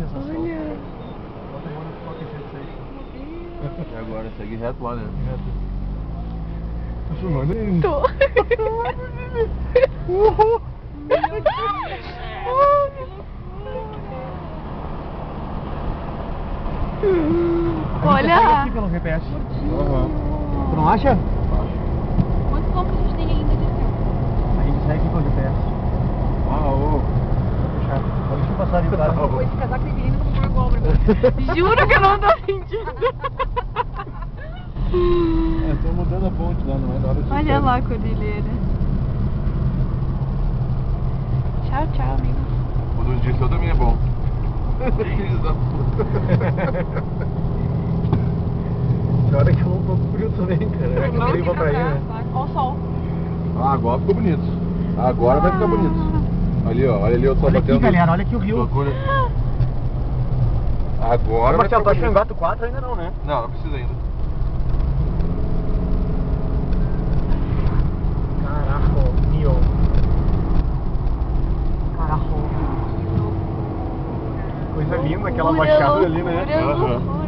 sensação. Olha. Bota a mão no foco e E agora, segue reto lá, né? Tá filmando aí? Tô. Olha. Aqui pelo GPS. Aham. Tu não acha? Quantos quilômetros a gente tem ainda de tempo? A gente segue aqui pelo GPS. Ah, ô. Deixa eu passar ali o cara. Com esse casaco de menino, vou comprar cobra. Juro que eu não tô sentindo. Tô mudando a ponte lá, não é? Na hora de Olha lá a cordilheira. Tchau, tchau, amigos. O do Dirceu também é bom. Filhos da puta. Na hora que eu não tô frio também, cara. É que eu queria ir pra praia, né? Olha o sol. Ah, agora ficou bonito. Agora vai ficar bonito. Ali, ó. Olha ali, eu tô Olha batendo. aqui, galera. Olha aqui o rio. Loucura. Agora vai Marcelo, ficar tá achando bonito. gato 4 ainda não, né? Não, não precisa ainda. Caraca, meu. Caraca. Coisa linda aquela baixada ali, né? Aham.